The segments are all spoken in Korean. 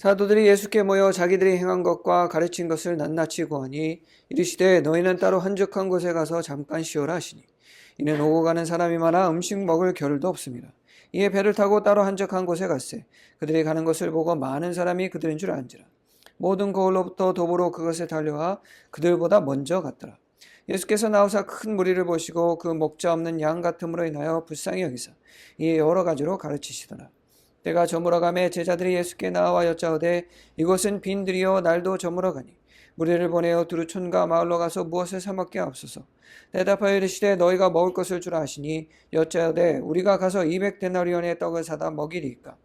사도들이 예수께 모여 자기들이 행한 것과 가르친 것을 낱낱이 고하니 이르시되 너희는 따로 한적한 곳에 가서 잠깐 쉬어라 하시니 이는 오고 가는 사람이 많아 음식 먹을 겨를도 없습니다. 이에 배를 타고 따로 한적한 곳에 갔세. 그들이 가는 것을 보고 많은 사람이 그들인 줄 안지라. 모든 거울로부터 도보로 그것에 달려와 그들보다 먼저 갔더라. 예수께서 나오사 큰 무리를 보시고 그 목자 없는 양 같음으로 인하여 불쌍히 여기사 이에 여러 가지로 가르치시더라. 때가 저물어가매 제자들이 예수께 나와 여짜오되 이곳은 빈들이요 날도 저물어가니 무리를 보내어 두루 촌과 마을로 가서 무엇을 사 먹게 하옵소서. 대답하여 이르시되 너희가 먹을 것을 주라 하시니 여짜오되 우리가 가서 200데나리온의 떡을 사다 먹이리이까.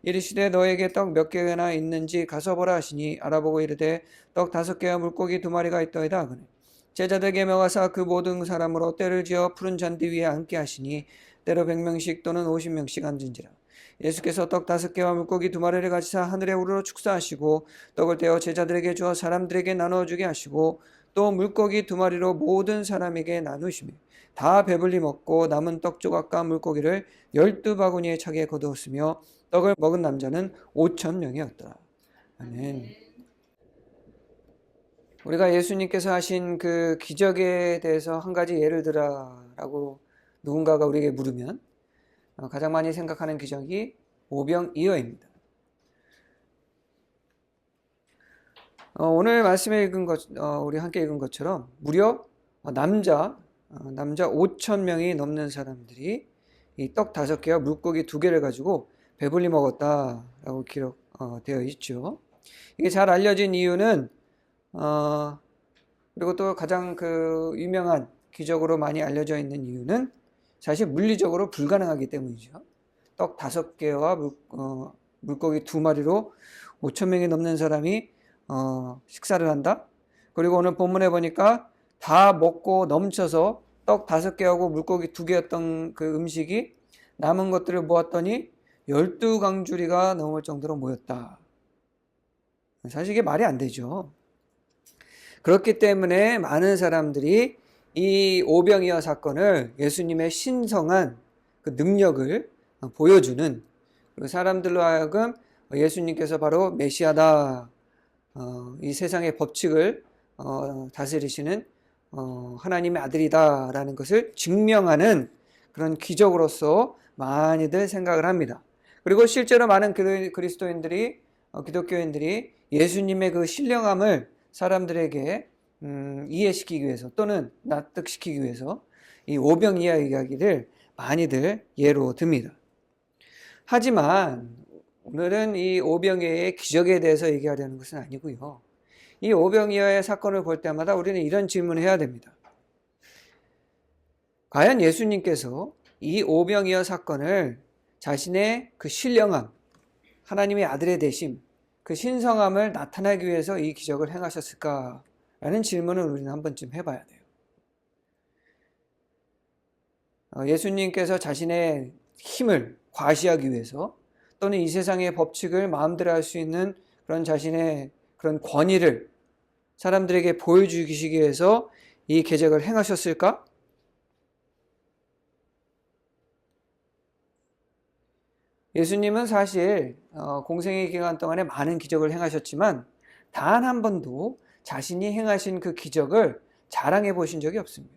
이르시되 너에게 떡 몇 개나 있는지 가서 보라 하시니 알아보고 이르되 떡 5개와 물고기 2마리가 있더이다 하거늘. 제자들에게 명하사 그 모든 사람으로 때를 지어 푸른 잔디 위에 앉게 하시니 때로 100명씩 또는 50명씩 앉은지라. 예수께서 떡 5개와 물고기 2마리를 가지사 하늘에 우러러 축사하시고 떡을 떼어 제자들에게 주어 사람들에게 나누어주게 하시고 또 물고기 2마리로 모든 사람에게 나누시며 다 배불리 먹고 남은 떡 조각과 물고기를 12바구니에 차게 거두었으며 떡을 먹은 남자는 5,000명이었더라. 아멘. 우리가 예수님께서 하신 그 기적에 대해서 한 가지 예를 들어라고 누군가가 우리에게 물으면 가장 많이 생각하는 기적이 오병이어입니다. 오늘 말씀에 읽은 것, 우리 함께 읽은 것처럼 무려 남자 5,000명이 넘는 사람들이 이 떡 5개와 물고기 2개를 가지고 배불리 먹었다라고 기록되어 있죠. 이게 잘 알려진 이유는 그리고 또 가장 그 유명한 기적으로 많이 알려져 있는 이유는 사실 물리적으로 불가능하기 때문이죠. 떡 5개와 물고기 2마리로 5,000명이 넘는 사람이 식사를 한다. 그리고 오늘 본문에 보니까 다 먹고 넘쳐서 떡 5개하고 물고기 2개였던 그 음식이 남은 것들을 모았더니 12강주리가 넘을 정도로 모였다. 사실 이게 말이 안 되죠. 그렇기 때문에 많은 사람들이 이 오병이어 사건을 예수님의 신성한 그 능력을 보여주는, 그리고 사람들로 하여금 예수님께서 바로 메시아다, 이 세상의 법칙을 다스리시는 하나님의 아들이다라는 것을 증명하는 그런 기적으로서 많이들 생각을 합니다. 그리고 실제로 많은 그리스도인들이, 기독교인들이 예수님의 그 신령함을 사람들에게 이해시키기 위해서 또는 납득시키기 위해서 이 오병이어 이야기를 많이들 예로 듭니다. 하지만 오늘은 이 오병이어의 기적에 대해서 얘기하려는 것은 아니고요. 이 오병이어의 사건을 볼 때마다 우리는 이런 질문을 해야 됩니다. 과연 예수님께서 이 오병이어 사건을 자신의 그 신령함, 하나님의 아들의 되심, 그 신성함을 나타내기 위해서 이 기적을 행하셨을까라는 질문을 우리는 한 번쯤 해봐야 돼요. 예수님께서 자신의 힘을 과시하기 위해서 또는 이 세상의 법칙을 마음대로 할 수 있는 그런 자신의 그런 권위를 사람들에게 보여주시기 위해서 이 기적을 행하셨을까? 예수님은 사실 공생의 기간 동안에 많은 기적을 행하셨지만 단 한 번도 자신이 행하신 그 기적을 자랑해 보신 적이 없습니다.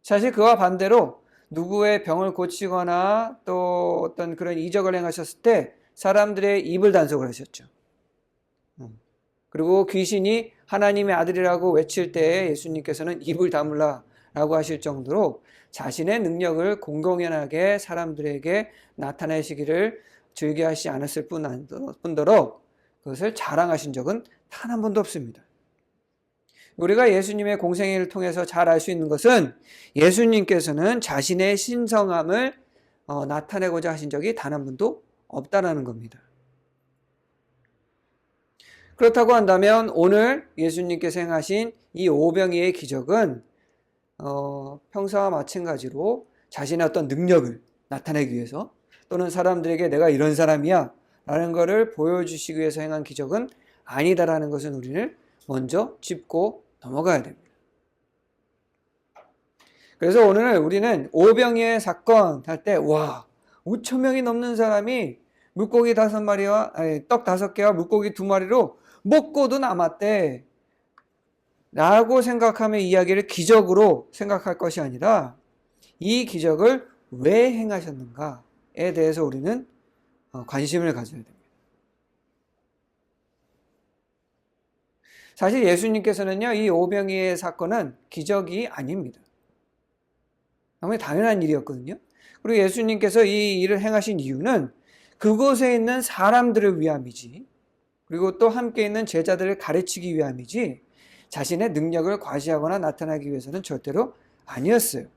사실 그와 반대로 누구의 병을 고치거나 또 어떤 그런 이적을 행하셨을 때 사람들의 입을 단속을 하셨죠. 그리고 귀신이 하나님의 아들이라고 외칠 때에 예수님께서는 입을 다물라 라고 하실 정도로 자신의 능력을 공공연하게 사람들에게 나타내시기를 즐겨하시지 않았을 뿐더러 그것을 자랑하신 적은 단 한 번도 없습니다. 우리가 예수님의 공생애를 통해서 잘 알 수 있는 것은 예수님께서는 자신의 신성함을 나타내고자 하신 적이 단 한 번도 없다라는 겁니다. 그렇다고 한다면 오늘 예수님께서 행하신 이 오병이어의 기적은 평소와 마찬가지로 자신의 어떤 능력을 나타내기 위해서 또는 사람들에게 내가 이런 사람이야 라는 것을 보여주시기 위해서 행한 기적은 아니다라는 것은 우리는 먼저 짚고 넘어가야 됩니다. 그래서 오늘 우리는 오병이어의 사건 할 때 5,000명이 넘는 사람이 물고기 5마리와 떡 5개와 물고기 2마리로 먹고도 남았대 라고 생각하면 이야기를 기적으로 생각할 것이 아니라 이 기적을 왜 행하셨는가에 대해서 우리는 관심을 가져야 됩니다. 사실 예수님께서는요, 이 오병이의 사건은 기적이 아닙니다. 너무 당연한 일이었거든요. 그리고 예수님께서 이 일을 행하신 이유는 그곳에 있는 사람들을 위함이지, 그리고 또 함께 있는 제자들을 가르치기 위함이지, 자신의 능력을 과시하거나 나타나기 위해서는 절대로 아니었어요.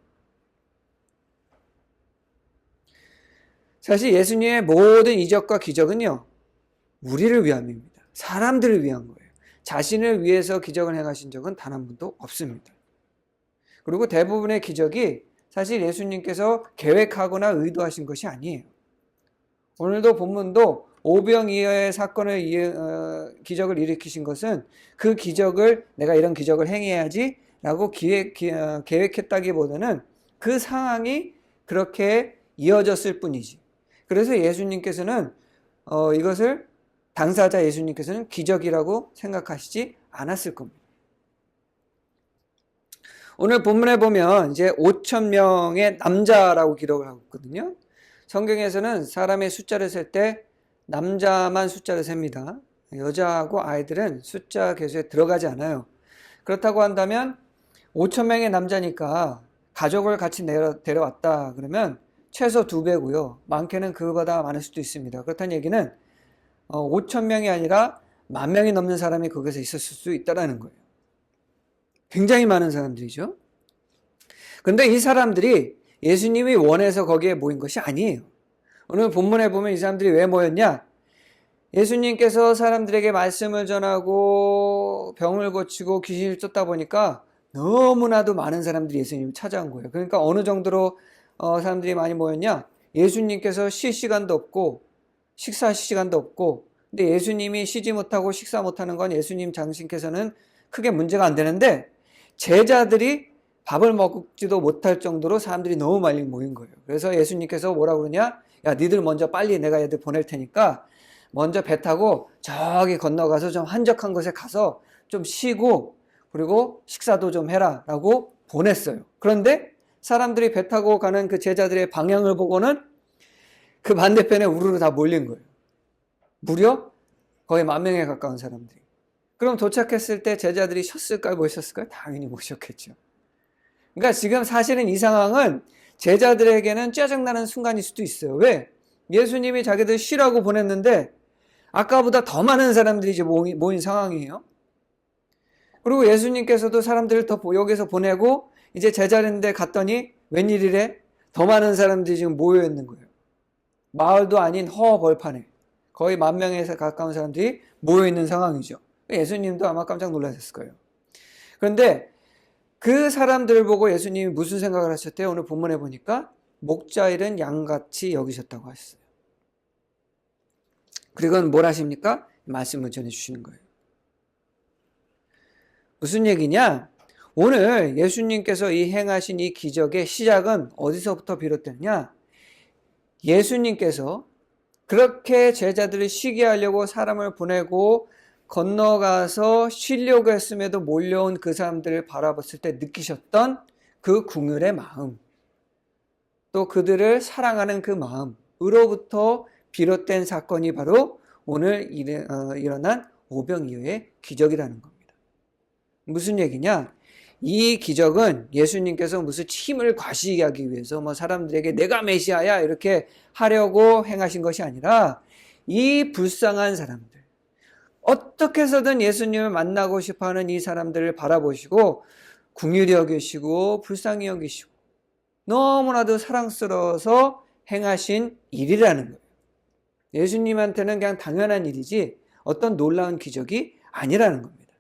사실 예수님의 모든 이적과 기적은요, 우리를 위함입니다. 사람들을 위한 거예요. 자신을 위해서 기적을 행하신 적은 단 한 번도 없습니다. 그리고 대부분의 기적이 사실 예수님께서 계획하거나 의도하신 것이 아니에요. 오늘도 본문도 오병이어의 사건을 기적을 일으키신 것은 그 기적을 내가 이런 기적을 행해야지 라고 계획했다기보다는 그 상황이 그렇게 이어졌을 뿐이지. 그래서 예수님께서는 이것을 당사자 예수님께서는 기적이라고 생각하시지 않았을 겁니다. 오늘 본문에 보면 이제 5,000명의 남자라고 기록을 하고 있거든요. 성경에서는 사람의 숫자를 셀 때 남자만 숫자를 셉니다. 여자하고 아이들은 숫자 계수에 들어가지 않아요. 그렇다고 한다면 5,000명의 남자니까 가족을 같이 데려왔다 그러면 최소 2배고요. 많게는 그거보다 많을 수도 있습니다. 그렇다는 얘기는 5,000명이 아니라 10,000명이 넘는 사람이 거기서 있었을 수 있다는 거예요. 굉장히 많은 사람들이죠. 그런데 이 사람들이 예수님이 원해서 거기에 모인 것이 아니에요. 오늘 본문에 보면 이 사람들이 왜 모였냐? 예수님께서 사람들에게 말씀을 전하고 병을 고치고 귀신을 쫓다 보니까 너무나도 많은 사람들이 예수님을 찾아온 거예요. 그러니까 어느 정도로 사람들이 많이 모였냐? 예수님께서 쉴 시간도 없고 식사할 시간도 없고, 근데 예수님이 쉬지 못하고 식사 못하는 건 예수님 장신께서는 크게 문제가 안 되는데 제자들이 밥을 먹지도 못할 정도로 사람들이 너무 많이 모인 거예요. 그래서 예수님께서 뭐라고 그러냐? 야, 니들 먼저 빨리 내가 얘들 보낼 테니까 먼저 배 타고 저기 건너가서 좀 한적한 곳에 가서 좀 쉬고 그리고 식사도 좀 해라 라고 보냈어요. 그런데 사람들이 배 타고 가는 그 제자들의 방향을 보고는 그 반대편에 우르르 다 몰린 거예요. 무려 거의 10,000명에 가까운 사람들이. 그럼 도착했을 때 제자들이 쉬었을까요? 못 쉬었을까요? 당연히 못 쉬었겠죠. 그러니까 지금 사실은 이 상황은 제자들에게는 짜증나는 순간일 수도 있어요. 왜? 예수님이 자기들 쉬라고 보냈는데 아까보다 더 많은 사람들이 이제 모인 상황이에요. 그리고 예수님께서도 사람들을 더 여기서 보내고 이제 제자리인데 갔더니 웬일이래? 더 많은 사람들이 지금 모여 있는 거예요. 마을도 아닌 허벌판에 거의 10,000명에 가까운 사람들이 모여 있는 상황이죠. 예수님도 아마 깜짝 놀라셨을 거예요. 그런데 그 사람들을 보고 예수님이 무슨 생각을 하셨대요? 오늘 본문에 보니까 목자 잃은 양같이 여기셨다고 하셨어요. 그리고 뭘 하십니까? 말씀을 전해주시는 거예요. 무슨 얘기냐? 오늘 예수님께서 이 행하신 이 기적의 시작은 어디서부터 비롯됐냐? 예수님께서 그렇게 제자들을 쉬게 하려고 사람을 보내고 건너가서 쉬려고 했음에도 몰려온 그 사람들을 바라봤을 때 느끼셨던 그 긍휼의 마음, 또 그들을 사랑하는 그 마음으로부터 비롯된 사건이 바로 오늘 일어난 오병이어의 기적이라는 겁니다. 무슨 얘기냐? 이 기적은 예수님께서 무슨 힘을 과시하기 위해서 사람들에게 내가 메시아야 이렇게 하려고 행하신 것이 아니라 이 불쌍한 사람들, 어떻게 해서든 예수님을 만나고 싶어하는 이 사람들을 바라보시고 긍휼히 여기시고 불쌍히 여기시고 너무나도 사랑스러워서 행하신 일이라는 거예요. 예수님한테는 그냥 당연한 일이지 어떤 놀라운 기적이 아니라는 겁니다.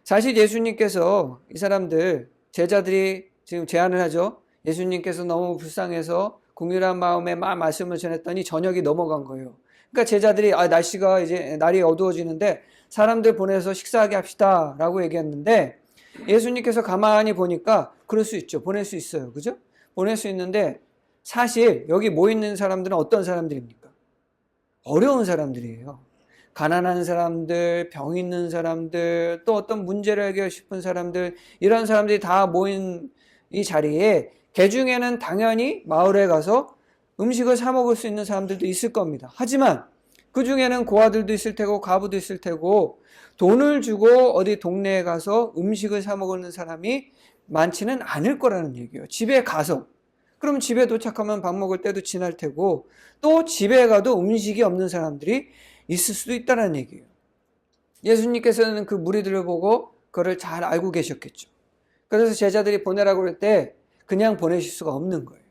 사실 예수님께서 이 사람들, 제자들이 지금 제안을 하죠. 예수님께서 너무 불쌍해서 긍휼한 마음에 막 말씀을 전했더니 저녁이 넘어간 거예요. 그러니까 제자들이 날씨가 이제 날이 어두워지는데 사람들 보내서 식사하게 합시다 라고 얘기했는데 예수님께서 가만히 보니까 그럴 수 있죠. 보낼 수 있어요. 그죠? 보낼 수 있는데 사실 여기 모여있는 사람들은 어떤 사람들입니까? 어려운 사람들이에요. 가난한 사람들, 병 있는 사람들, 또 어떤 문제를 해결하고 싶은 사람들, 이런 사람들이 다 모인 이 자리에 개 중에는 당연히 마을에 가서 음식을 사 먹을 수 있는 사람들도 있을 겁니다. 하지만 그 중에는 고아들도 있을 테고 과부도 있을 테고 돈을 주고 어디 동네에 가서 음식을 사 먹는 사람이 많지는 않을 거라는 얘기예요. 집에 가서. 그럼 집에 도착하면 밥 먹을 때도 지날 테고 또 집에 가도 음식이 없는 사람들이 있을 수도 있다는 얘기예요. 예수님께서는 그 무리들을 보고 그걸 잘 알고 계셨겠죠. 그래서 제자들이 보내라고 그럴 때 그냥 보내실 수가 없는 거예요.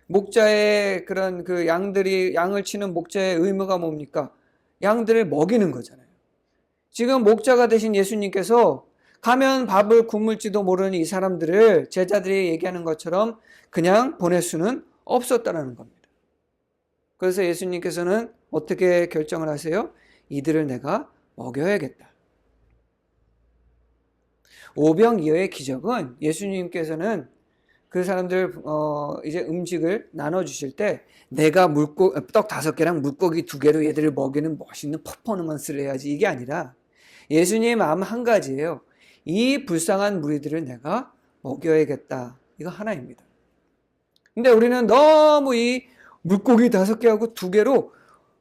목자의 그런 그 양을 치는 목자의 의무가 뭡니까? 양들을 먹이는 거잖아요. 지금 목자가 되신 예수님께서 가면 밥을 굶을지도 모르는 이 사람들을 제자들이 얘기하는 것처럼 그냥 보낼 수는 없었다는 겁니다. 그래서 예수님께서는 어떻게 결정을 하세요? 이들을 내가 먹여야겠다. 오병이어의 기적은 예수님께서는 그 사람들 이제 음식을 나눠주실 때 내가 떡 5개랑 물고기 2개로 얘들을 먹이는 멋있는 퍼포먼스를 해야지 이게 아니라 예수님의 마음 한 가지예요. 이 불쌍한 무리들을 내가 먹여야겠다. 이거 하나입니다. 근데 우리는 너무 이 물고기 5개하고 2개로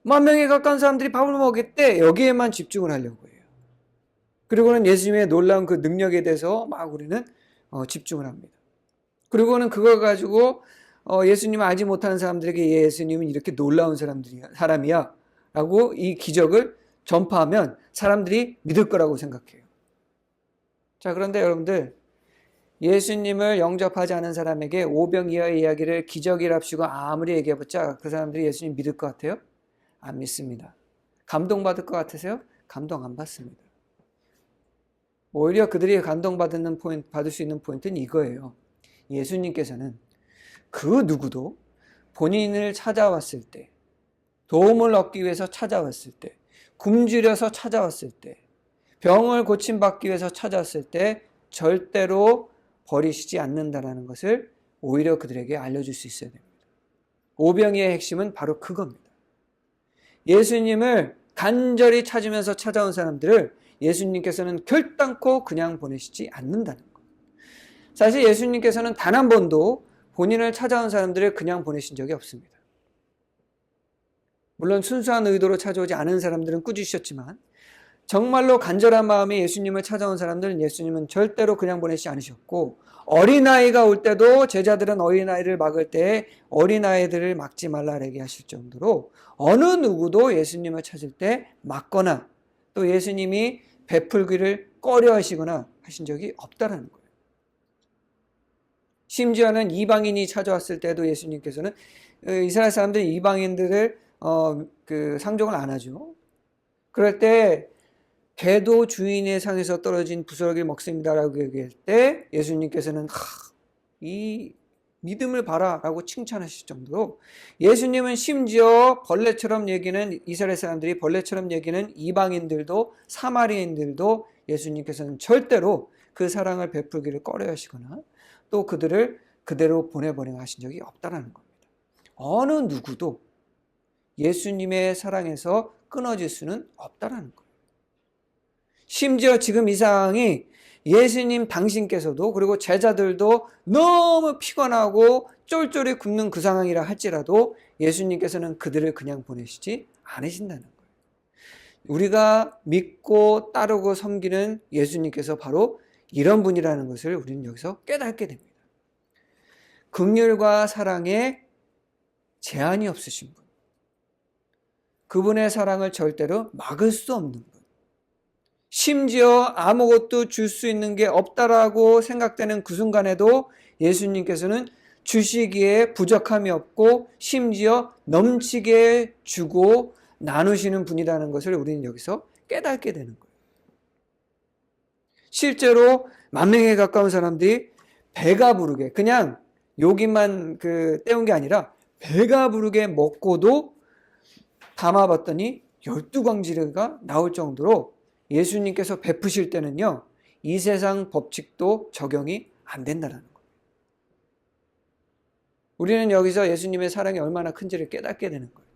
10,000명에 가까운 사람들이 밥을 먹겠대. 여기에만 집중을 하려고 해요. 그리고는 예수님의 놀라운 그 능력에 대해서 막 우리는 집중을 합니다. 그리고는 그걸 가지고 예수님을 알지 못하는 사람들에게 예수님은 이렇게 놀라운 사람이야 라고 이 기적을 전파하면 사람들이 믿을 거라고 생각해요. 자, 그런데 여러분들 예수님을 영접하지 않은 사람에게 오병이어의 이야기를 기적이랍시고 아무리 얘기해봤자 그 사람들이 예수님 믿을 것 같아요? 안 믿습니다. 감동받을 것 같으세요? 감동 안 받습니다. 오히려 그들이 받을 수 있는 포인트는 이거예요. 예수님께서는 그 누구도 본인을 찾아왔을 때, 도움을 얻기 위해서 찾아왔을 때, 굶주려서 찾아왔을 때, 병을 고침받기 위해서 찾아왔을 때 절대로 버리시지 않는다는 것을 오히려 그들에게 알려줄 수 있어야 됩니다. 오병이의 핵심은 바로 그겁니다. 예수님을 간절히 찾으면서 찾아온 사람들을 예수님께서는 결단코 그냥 보내시지 않는다는 것. 사실 예수님께서는 단 한 번도 본인을 찾아온 사람들을 그냥 보내신 적이 없습니다. 물론 순수한 의도로 찾아오지 않은 사람들은 꾸짖으셨지만 정말로 간절한 마음에 예수님을 찾아온 사람들은 예수님은 절대로 그냥 보내시지 않으셨고 어린아이가 올 때도 제자들은 어린아이를 막을 때 어린아이들을 막지 말라 얘기하실 정도로 어느 누구도 예수님을 찾을 때 막거나 또 예수님이 베풀기를 꺼려하시거나 하신 적이 없다라는 거예요. 심지어는 이방인이 찾아왔을 때도 예수님께서는 이스라엘 사람들이 이방인들을 상종을 안 하죠. 그럴 때 개도 주인의 상에서 떨어진 부스러기를 먹습니다라고 얘기할 때 예수님께서는 이 믿음을 봐라 라고 칭찬하실 정도로 예수님은 심지어 벌레처럼 여기는 이스라엘 사람들이 벌레처럼 여기는 이방인들도 사마리아인들도 예수님께서는 절대로 그 사랑을 베풀기를 꺼려하시거나 또 그들을 그대로 보내버리고 하신 적이 없다는 겁니다. 어느 누구도 예수님의 사랑에서 끊어질 수는 없다는 거예요. 심지어 지금 이 상황이 예수님 당신께서도 그리고 제자들도 너무 피곤하고 쫄쫄이 굶는 그 상황이라 할지라도 예수님께서는 그들을 그냥 보내시지 않으신다는 거예요. 우리가 믿고 따르고 섬기는 예수님께서 바로 이런 분이라는 것을 우리는 여기서 깨닫게 됩니다. 긍휼과 사랑에 제한이 없으신 분. 그분의 사랑을 절대로 막을 수 없는 분. 심지어 아무것도 줄 수 있는 게 없다라고 생각되는 그 순간에도 예수님께서는 주시기에 부족함이 없고 심지어 넘치게 주고 나누시는 분이라는 것을 우리는 여기서 깨닫게 되는 거예요. 실제로 10,000명에 가까운 사람들이 배가 부르게 그냥 여기만 때운 게 아니라 배가 부르게 먹고도 담아봤더니 12광지가 나올 정도로 예수님께서 베푸실 때는요, 이 세상 법칙도 적용이 안 된다는 거예요. 우리는 여기서 예수님의 사랑이 얼마나 큰지를 깨닫게 되는 거예요.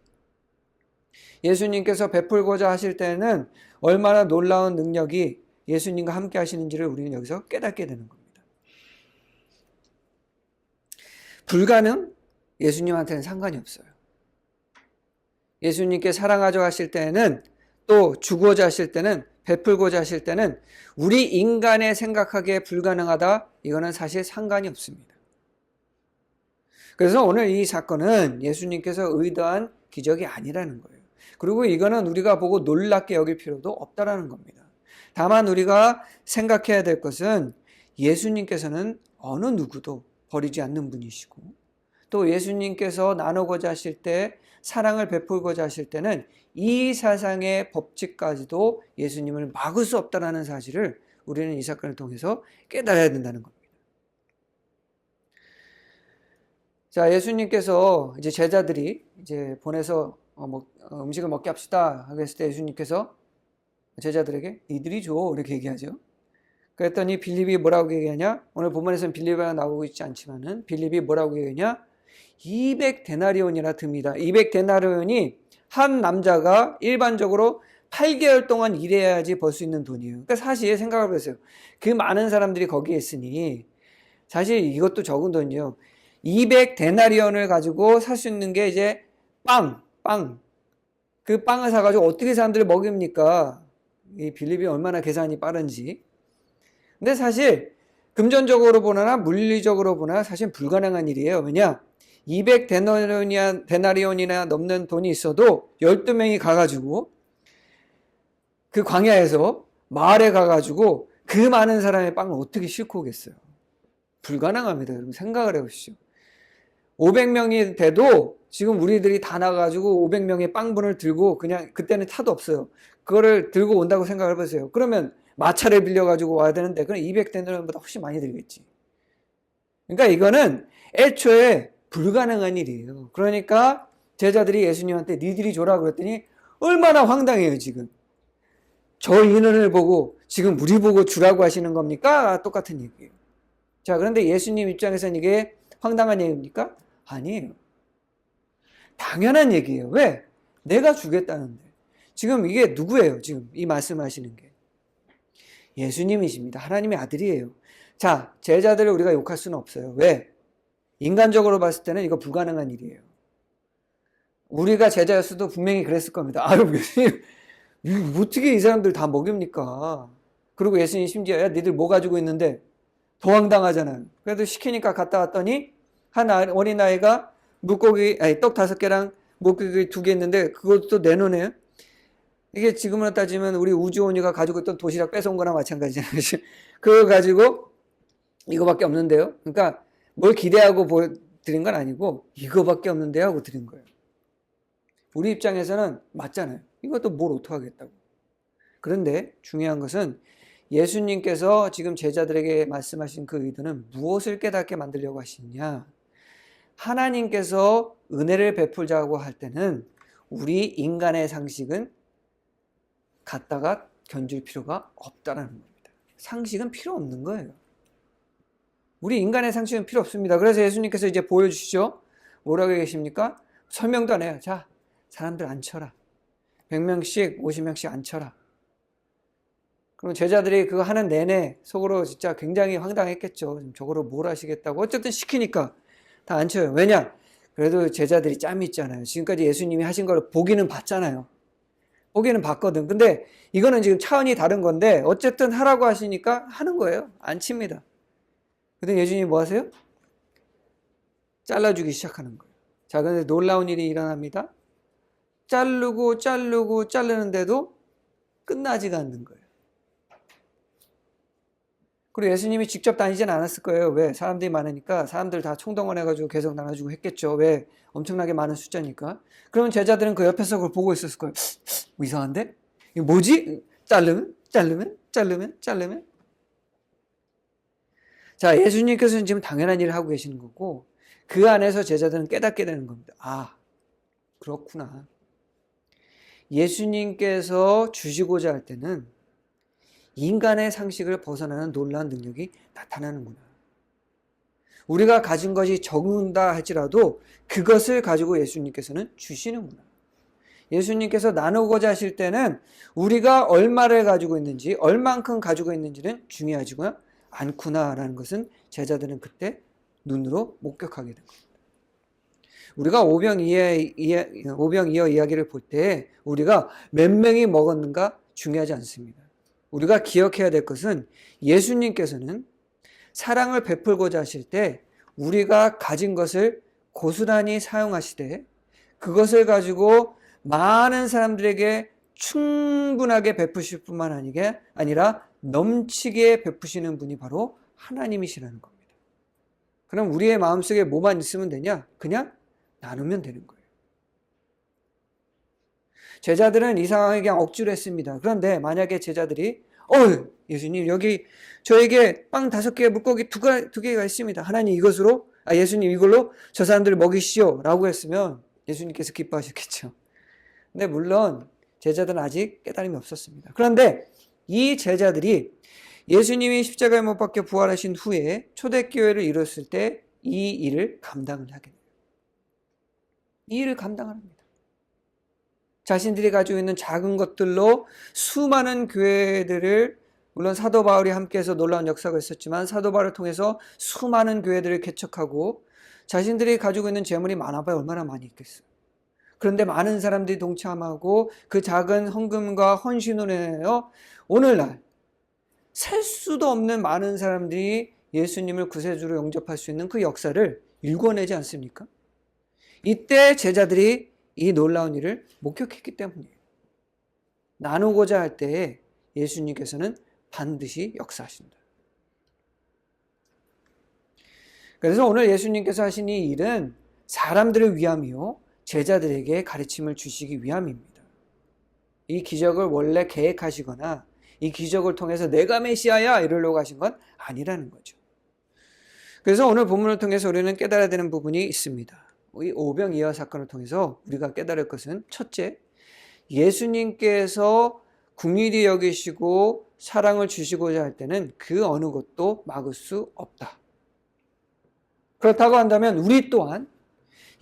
예수님께서 베풀고자 하실 때는 얼마나 놀라운 능력이 예수님과 함께 하시는지를 우리는 여기서 깨닫게 되는 겁니다. 불가능? 예수님한테는 상관이 없어요. 예수님께 사랑하자 하실 때는, 또 주고자 하실 때는, 베풀고자 하실 때는 우리 인간의 생각하기에 불가능하다, 이거는 사실 상관이 없습니다. 그래서 오늘 이 사건은 예수님께서 의도한 기적이 아니라는 거예요. 그리고 이거는 우리가 보고 놀랍게 여길 필요도 없다라는 겁니다. 다만 우리가 생각해야 될 것은 예수님께서는 어느 누구도 버리지 않는 분이시고, 또 예수님께서 나누고자 하실 때, 사랑을 베풀고자 하실 때는 이 세상의 법칙까지도 예수님을 막을 수 없다는 사실을 우리는 이 사건을 통해서 깨달아야 된다는 겁니다. 자, 예수님께서 이제 제자들이 이제 보내서 음식을 먹게 합시다 하고 했을 때 예수님께서 제자들에게 니들이 줘, 이렇게 얘기하죠. 그랬더니 빌립이 뭐라고 얘기하냐? 오늘 본문에서는 빌립이 나오고 있지 않지만은 빌립이 뭐라고 얘기하냐? 200데나리온이나 듭니다. 200데나리온이 한 남자가 일반적으로 8개월 동안 일해야지 벌 수 있는 돈이에요. 그러니까 사실 생각을 해보세요. 그 많은 사람들이 거기에 있으니 사실 이것도 적은 돈이요. 200데나리온을 가지고 살 수 있는 게 이제 빵. 그 빵을 사가지고 어떻게 사람들을 먹입니까? 이 빌립이 얼마나 계산이 빠른지. 근데 사실 금전적으로 보나 물리적으로 보나 사실 불가능한 일이에요. 왜냐? 200데나리온이나 넘는 돈이 있어도 12명이 가가지고 그 광야에서 마을에 가가지고 그 많은 사람의 빵을 어떻게 싣고 오겠어요? 불가능합니다. 여러분 생각을 해보시죠. 500명이 돼도 지금 우리들이 다 나가지고 500명의 빵분을 들고 그냥 그때는 차도 없어요. 그거를 들고 온다고 생각을 해보세요. 그러면 마차를 빌려가지고 와야 되는데 그럼 200데나리온보다 훨씬 많이 들겠지. 그러니까 이거는 애초에 불가능한 일이에요. 그러니까 제자들이 예수님한테 니들이 줘라 그랬더니 얼마나 황당해요 지금. 저 인원을 보고 지금 우리 보고 주라고 하시는 겁니까? 똑같은 얘기예요. 자, 그런데 예수님 입장에서는 이게 황당한 얘기입니까? 아니에요. 당연한 얘기예요. 왜? 내가 주겠다는데. 지금 이게 누구예요? 지금 이 말씀하시는 게. 예수님이십니다. 하나님의 아들이에요. 자, 제자들을 우리가 욕할 수는 없어요. 왜? 인간적으로 봤을 때는 이거 불가능한 일이에요. 우리가 제자였어도 분명히 그랬을 겁니다. 아유, 예수님, 어떻게 이 사람들 다 먹입니까? 그리고 예수님 심지어 야, 니들 뭐 가지고 있는데 더 황당하잖아요. 그래도 시키니까 갔다 왔더니 한 어린아이가 떡 5개랑 물고기 2개 있는데 그것도 내놓네요. 이게 지금으로 따지면 우리 우주원이가 가지고 있던 도시락 뺏어온 거나 마찬가지잖아요. 그거 가지고 이거밖에 없는데요. 그러니까 뭘 기대하고 드린 건 아니고 이거밖에 없는데 하고 드린 거예요. 우리 입장에서는 맞잖아요. 이것도 뭘 어떡하겠다고. 그런데 중요한 것은 예수님께서 지금 제자들에게 말씀하신 그 의도는 무엇을 깨닫게 만들려고 하시느냐. 하나님께서 은혜를 베풀자고 할 때는 우리 인간의 상식은 갖다가 견줄 필요가 없다는 겁니다. 상식은 필요 없는 거예요. 우리 인간의 상식은 필요 없습니다. 그래서 예수님께서 이제 보여주시죠. 뭐라고 계십니까? 설명도 안 해요. 자, 사람들 앉혀라. 100명씩 50명씩 앉혀라. 그럼 제자들이 그거 하는 내내 속으로 진짜 굉장히 황당했겠죠. 저거로 뭘 하시겠다고. 어쨌든 시키니까 다 앉혀요. 왜냐? 그래도 제자들이 짬이 있잖아요. 지금까지 예수님이 하신 걸 보기는 봤잖아요. 보기는 봤거든. 근데 이거는 지금 차원이 다른 건데 어쨌든 하라고 하시니까 하는 거예요. 앉힙니다. 근데 예수님이 뭐 하세요? 잘라주기 시작하는 거예요. 자, 근데 놀라운 일이 일어납니다. 자르는데도 끝나지가 않는 거예요. 그리고 예수님이 직접 다니진 않았을 거예요. 왜? 사람들이 많으니까 사람들 다 총동원해가지고 계속 나눠주고 했겠죠. 왜? 엄청나게 많은 숫자니까. 그러면 제자들은 그 옆에서 그걸 보고 있었을 거예요. 뭐 이상한데? 이거 뭐지? 자르면? 자, 예수님께서는 지금 당연한 일을 하고 계시는 거고 그 안에서 제자들은 깨닫게 되는 겁니다. 아, 그렇구나. 예수님께서 주시고자 할 때는 인간의 상식을 벗어나는 놀라운 능력이 나타나는구나. 우리가 가진 것이 적은다 할지라도 그것을 가지고 예수님께서는 주시는구나. 예수님께서 나누고자 하실 때는 우리가 얼마를 가지고 있는지, 얼만큼 가지고 있는지는 중요하지 않구나라는 것은 제자들은 그때 눈으로 목격하게 된 겁니다. 우리가 오병이어 이야기를 볼 때 우리가 몇 명이 먹었는가 중요하지 않습니다. 우리가 기억해야 될 것은 예수님께서는 사랑을 베풀고자 하실 때 우리가 가진 것을 고스란히 사용하시되 그것을 가지고 많은 사람들에게 충분하게 베푸실 뿐만 아니라 넘치게 베푸시는 분이 바로 하나님이시라는 겁니다. 그럼 우리의 마음속에 뭐만 있으면 되냐? 그냥 나누면 되는 거예요. 제자들은 이 상황에 그냥 억지로 했습니다. 그런데 만약에 제자들이 예수님 여기 저에게 빵 5개 물고기 2개가 있습니다. 하나님 예수님 이걸로 저 사람들을 먹이시오 라고 했으면 예수님께서 기뻐하셨겠죠. 근데 물론 제자들은 아직 깨달음이 없었습니다. 그런데 이 제자들이 예수님이 십자가에 못 박혀 부활하신 후에 초대교회를 이뤘을 때 이 일을 감당을 하게 돼요. 이 일을 감당합니다. 자신들이 가지고 있는 작은 것들로 수많은 교회들을, 물론 사도 바울이 함께해서 놀라운 역사가 있었지만 사도 바울을 통해서 수많은 교회들을 개척하고 자신들이 가지고 있는 재물이 많아봐야 얼마나 많이 있겠어요. 그런데 많은 사람들이 동참하고 그 작은 헌금과 헌신으로 인하여 오늘날 셀 수도 없는 많은 사람들이 예수님을 구세주로 영접할 수 있는 그 역사를 일궈내지 않습니까? 이때 제자들이 이 놀라운 일을 목격했기 때문이에요. 나누고자 할 때에 예수님께서는 반드시 역사하신다. 그래서 오늘 예수님께서 하신 이 일은 사람들을 위함이요 제자들에게 가르침을 주시기 위함입니다. 이 기적을 원래 계획하시거나 이 기적을 통해서 내가 메시아야 이러려고 하신 건 아니라는 거죠. 그래서 오늘 본문을 통해서 우리는 깨달아야 되는 부분이 있습니다. 이 오병이어 사건을 통해서 우리가 깨달을 것은 첫째, 예수님께서 긍휼히 여기시고 사랑을 주시고자 할 때는 그 어느 것도 막을 수 없다. 그렇다고 한다면 우리 또한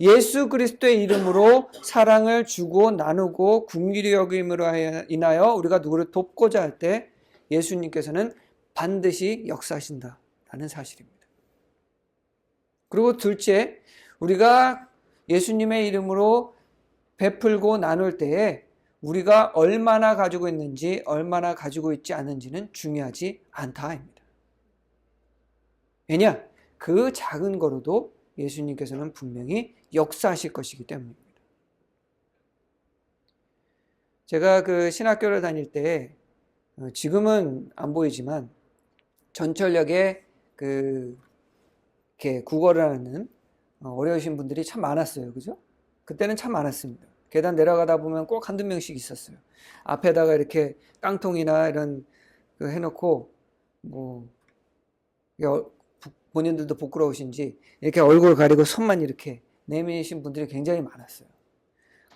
예수 그리스도의 이름으로 사랑을 주고 나누고 긍휼히 여김으로 인하여 우리가 누구를 돕고자 할 때 예수님께서는 반드시 역사하신다라는 사실입니다. 그리고 둘째, 우리가 예수님의 이름으로 베풀고 나눌 때에 우리가 얼마나 가지고 있는지 얼마나 가지고 있지 않은지는 중요하지 않다입니다. 왜냐? 그 작은 거로도 예수님께서는 분명히 역사하실 것이기 때문입니다. 제가 그 신학교를 다닐 때 지금은 안 보이지만 전철역에 이렇게 국어를 하는 어려우신 분들이 참 많았어요. 그죠? 그때는 참 많았습니다. 계단 내려가다 보면 꼭 한두 명씩 있었어요. 앞에다가 이렇게 깡통이나 이런 거 해놓고 본인들도 부끄러우신지 이렇게 얼굴 가리고 손만 이렇게 내미신 분들이 굉장히 많았어요.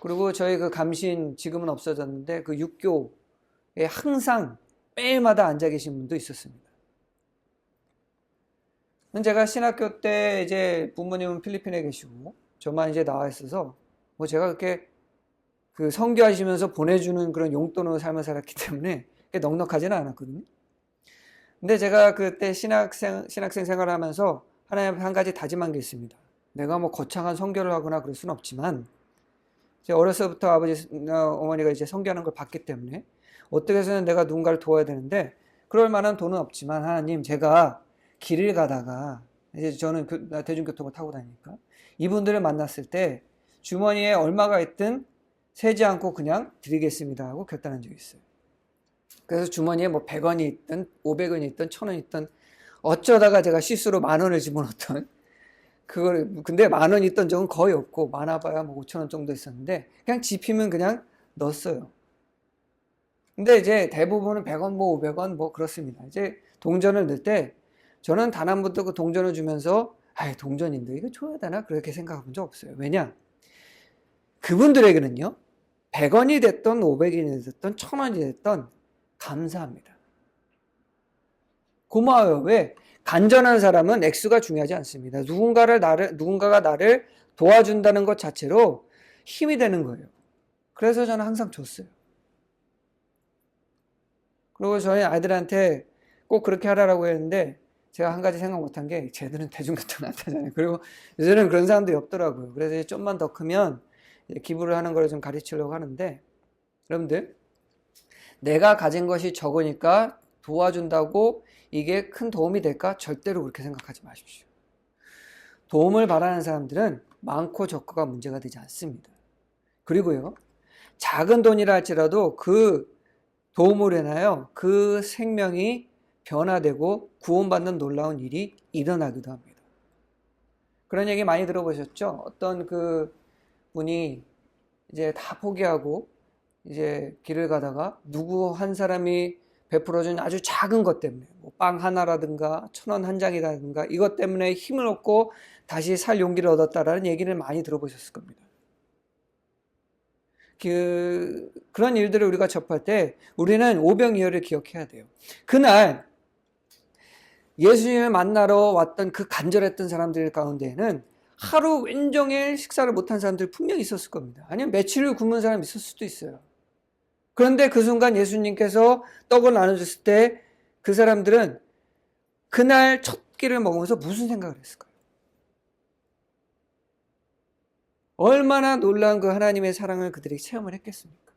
그리고 저희 그 감신 지금은 없어졌는데 그 육교에 항상 매일마다 앉아 계신 분도 있었습니다. 제가 신학교 때 이제 부모님은 필리핀에 계시고 저만 이제 나와 있어서 제가 그렇게 그 선교하시면서 보내주는 그런 용돈으로 삶을 살았기 때문에 넉넉하지는 않았거든요. 근데 제가 그때 신학생 생활을 하면서 하나님 한 가지 다짐한 게 있습니다. 내가 거창한 선교를 하거나 그럴 수는 없지만 제가 어려서부터 아버지 어머니가 이제 선교하는 걸 봤기 때문에 어떻게 해서는 내가 누군가를 도와야 되는데 그럴 만한 돈은 없지만 하나님, 제가 길을 가다가 이제 저는 대중교통을 타고 다니니까 이분들을 만났을 때 주머니에 얼마가 있든 세지 않고 그냥 드리겠습니다 하고 결단한 적이 있어요. 그래서 주머니에 100원이 있든 500원이 있든 1000원이 있든 어쩌다가 제가 실수로 10,000원을 집어넣었던 근데 10,000원 있던 적은 거의 없고 많아봐야 5,000원 정도 있었는데 그냥 집히면 그냥 넣었어요. 근데 이제 대부분은 100원 500원 그렇습니다. 이제 동전을 넣을 때 저는 단 한 번도 그 동전을 주면서 동전인데 이거 줘야 되나 그렇게 생각해 본 적 없어요. 왜냐? 그분들에게는요 100원이 됐던 500원이 됐던 1000원이 됐던 감사합니다. 고마워요. 왜? 간절한 사람은 액수가 중요하지 않습니다. 누군가가 나를 도와준다는 것 자체로 힘이 되는 거예요. 그래서 저는 항상 줬어요. 그리고 저희 아이들한테 꼭 그렇게 하라고 했는데 제가 한 가지 생각 못한 게 쟤들은 대중교통 안 타잖아요. 그리고 요새는 그런 사람들이 없더라고요. 그래서 이제 좀만 더 크면 기부를 하는 걸 좀 가르치려고 하는데, 여러분들, 내가 가진 것이 적으니까 도와준다고 이게 큰 도움이 될까? 절대로 그렇게 생각하지 마십시오. 도움을 바라는 사람들은 많고 적고가 문제가 되지 않습니다. 그리고요, 작은 돈이라 할지라도 그 도움으로 인하여 그 생명이 변화되고 구원받는 놀라운 일이 일어나기도 합니다. 그런 얘기 많이 들어보셨죠? 어떤 그 분이 이제 다 포기하고 이제 길을 가다가 누구 한 사람이 베풀어준 아주 작은 것 때문에 뭐 빵 하나라든가 1,000원 한 장이라든가 이것 때문에 힘을 얻고 다시 살 용기를 얻었다라는 얘기를 많이 들어보셨을 겁니다. 그런 일들을 우리가 접할 때 우리는 오병이어를 기억해야 돼요. 그날 예수님을 만나러 왔던 그 간절했던 사람들 가운데에는 하루 왼종일 식사를 못한 사람들 분명히 있었을 겁니다. 아니면 며칠을 굶은 사람이 있을 수도 있어요. 그런데 그 순간 예수님께서 떡을 나눠줬을 때 그 사람들은 그날 첫 끼를 먹으면서 무슨 생각을 했을까요? 얼마나 놀라운 그 하나님의 사랑을 그들이 체험을 했겠습니까?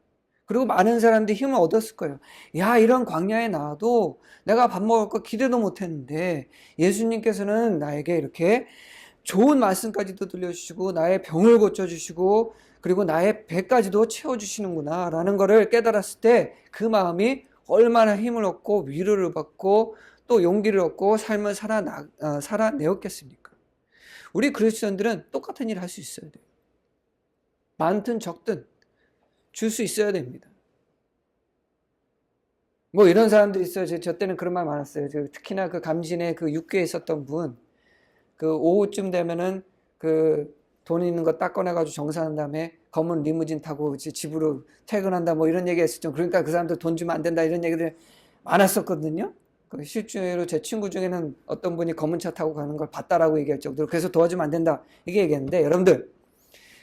그리고 많은 사람들이 힘을 얻었을 거예요. 야, 이런 광야에 나와도 내가 밥 먹을 거 기대도 못했는데 예수님께서는 나에게 이렇게 좋은 말씀까지도 들려주시고 나의 병을 고쳐주시고 그리고 나의 배까지도 채워주시는구나 라는 것을 깨달았을 때 그 마음이 얼마나 힘을 얻고 위로를 받고 또 용기를 얻고 삶을 살아내었겠습니까? 우리 그리스도인들은 똑같은 일을 할 수 있어야 돼요. 많든 적든 줄 수 있어야 됩니다. 뭐 이런 사람들이 있어요. 저 때는 그런 말 많았어요. 특히나 그 감신에 그 육교에 있었던 분, 그 오후쯤 되면은 그 돈 있는 거 딱 꺼내가지고 정산한 다음에 검은 리무진 타고 집으로 퇴근한다 뭐 이런 얘기 했었죠. 그러니까 그 사람들 돈 주면 안 된다 이런 얘기들 많았었거든요. 실제로 제 친구 중에는 어떤 분이 검은 차 타고 가는 걸 봤다라고 얘기할 정도로 그래서 도와주면 안 된다 이게 얘기했는데 여러분들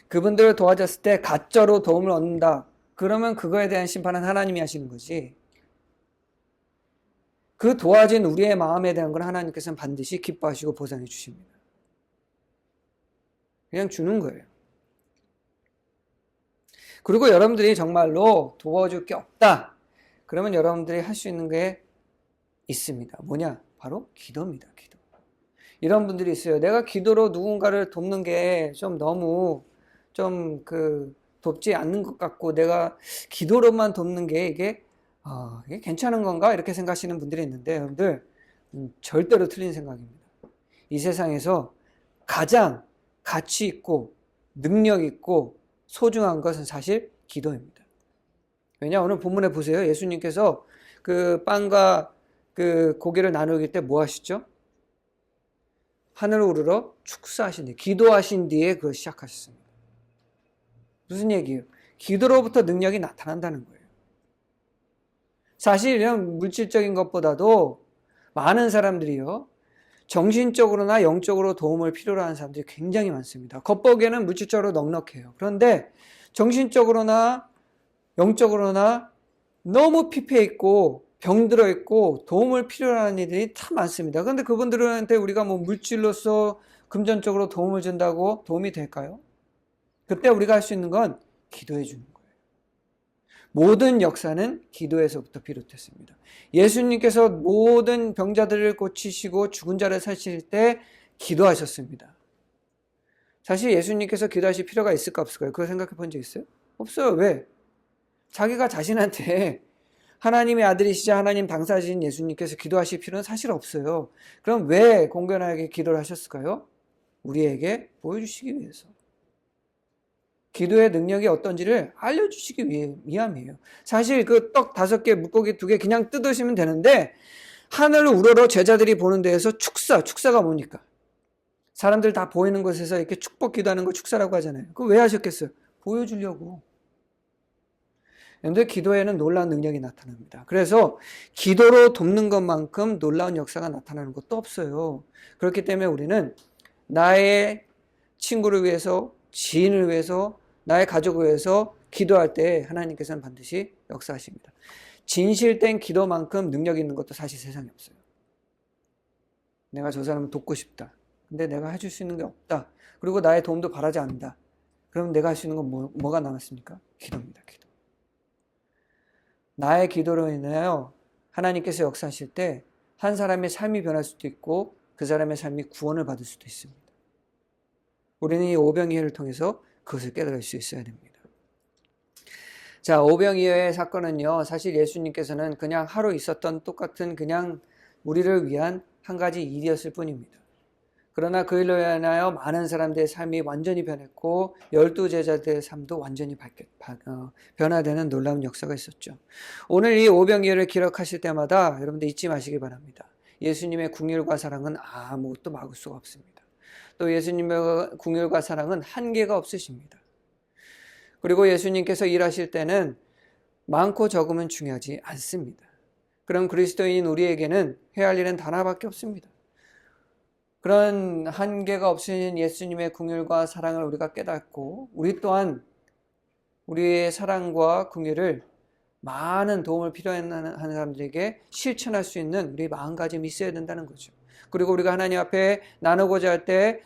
그분들을 도와줬을 때 가짜로 도움을 얻는다. 그러면 그거에 대한 심판은 하나님이 하시는 거지. 그 도와진 우리의 마음에 대한 건 하나님께서는 반드시 기뻐하시고 보상해 주십니다. 그냥 주는 거예요. 그리고 여러분들이 정말로 도와줄 게 없다. 그러면 여러분들이 할 수 있는 게 있습니다. 뭐냐? 바로 기도입니다. 기도. 이런 분들이 있어요. 내가 기도로 누군가를 돕는 게 좀 너무 돕지 않는 것 같고 내가 기도로만 돕는 게 이게 괜찮은 건가? 이렇게 생각하시는 분들이 있는데 여러분들 절대로 틀린 생각입니다. 이 세상에서 가장 가치 있고 능력 있고 소중한 것은 사실 기도입니다. 왜냐? 오늘 본문에 보세요. 예수님께서 그 빵과 그 고기를 나누길 때 뭐 하시죠? 하늘을 우러러 축사하신 뒤에 기도하신 뒤에 그걸 시작하셨습니다. 무슨 얘기예요? 기도로부터 능력이 나타난다는 거예요. 사실 이런 물질적인 것보다도 많은 사람들이요. 정신적으로나 영적으로 도움을 필요로 하는 사람들이 굉장히 많습니다. 겉보기에는 물질적으로 넉넉해요. 그런데 정신적으로나 영적으로나 너무 피폐해 있고 병들어 있고 도움을 필요로 하는 이들이 참 많습니다. 그런데 그분들한테 우리가 뭐 물질로서 금전적으로 도움을 준다고 도움이 될까요? 그때 우리가 할 수 있는 건 기도해 주는 거예요. 모든 역사는 기도에서부터 비롯했습니다. 예수님께서 모든 병자들을 고치시고 죽은 자를 살리실 때 기도하셨습니다. 사실 예수님께서 기도하실 필요가 있을까 없을까요? 그거 생각해 본 적 있어요? 없어요. 왜? 자기가 자신한테 하나님의 아들이시자 하나님 당사자신 예수님께서 기도하실 필요는 사실 없어요. 그럼 왜 공견하게 기도를 하셨을까요? 우리에게 보여주시기 위해서. 기도의 능력이 어떤지를 알려주시기 위함이에요. 사실 그 떡 5개, 물고기 2개 그냥 뜯으시면 되는데 하늘을 우러러 제자들이 보는 데에서 축사가 뭡니까? 사람들 다 보이는 곳에서 이렇게 축복 기도하는 거 축사라고 하잖아요. 그거 왜 하셨겠어요? 보여주려고. 그런데 기도에는 놀라운 능력이 나타납니다. 그래서 기도로 돕는 것만큼 놀라운 역사가 나타나는 것도 없어요. 그렇기 때문에 우리는 나의 친구를 위해서, 지인을 위해서, 나의 가족을 위해서 기도할 때 하나님께서는 반드시 역사하십니다. 진실된 기도만큼 능력 있는 것도 사실 세상에 없어요. 내가 저 사람을 돕고 싶다. 근데 내가 해줄 수 있는 게 없다. 그리고 나의 도움도 바라지 않는다. 그럼 내가 할 수 있는 건 뭐가 남았습니까? 기도입니다. 기도. 나의 기도로 인하여 하나님께서 역사하실 때 한 사람의 삶이 변할 수도 있고 그 사람의 삶이 구원을 받을 수도 있습니다. 우리는 이 오병이어를 통해서 그것을 깨달을 수 있어야 됩니다. 자, 오병이어의 사건은요, 사실 예수님께서는 그냥 하루 있었던 똑같은 그냥 우리를 위한 한 가지 일이었을 뿐입니다. 그러나 그 일로 인하여 많은 사람들의 삶이 완전히 변했고 12제자들의 삶도 완전히 변화되는 놀라운 역사가 있었죠. 오늘 이 오병이어를 기록하실 때마다 여러분들 잊지 마시기 바랍니다. 예수님의 긍휼과 사랑은 아무것도 막을 수가 없습니다. 또 예수님의 긍휼과 사랑은 한계가 없으십니다. 그리고 예수님께서 일하실 때는 많고 적음은 중요하지 않습니다. 그럼 그리스도인인 우리에게는 해야 할 일은 단 하나밖에 없습니다. 그런 한계가 없으신 예수님의 긍휼과 사랑을 우리가 깨닫고 우리 또한 우리의 사랑과 긍휼을 많은 도움을 필요하는 사람들에게 실천할 수 있는 우리 마음가짐이 있어야 된다는 거죠. 그리고 우리가 하나님 앞에 나누고자 할 때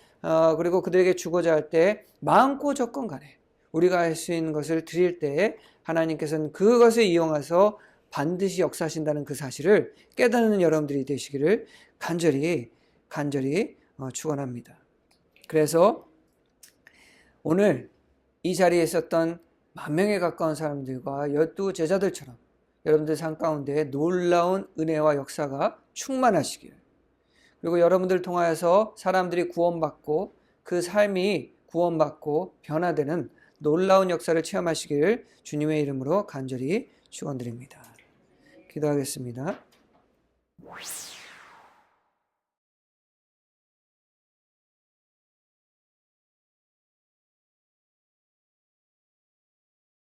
그리고 그들에게 주고자 할 때 많고 적건 간에 우리가 할 수 있는 것을 드릴 때 하나님께서는 그것을 이용해서 반드시 역사하신다는 그 사실을 깨닫는 여러분들이 되시기를 간절히 축원합니다. 그래서 오늘 이 자리에 있었던 10,000명에 가까운 사람들과 12제자들처럼 여러분들 삶 가운데 놀라운 은혜와 역사가 충만하시길, 그리고 여러분들을 통하여서 사람들이 구원받고 그 삶이 구원받고 변화되는 놀라운 역사를 체험하시기를 주님의 이름으로 간절히 축원드립니다. 기도하겠습니다.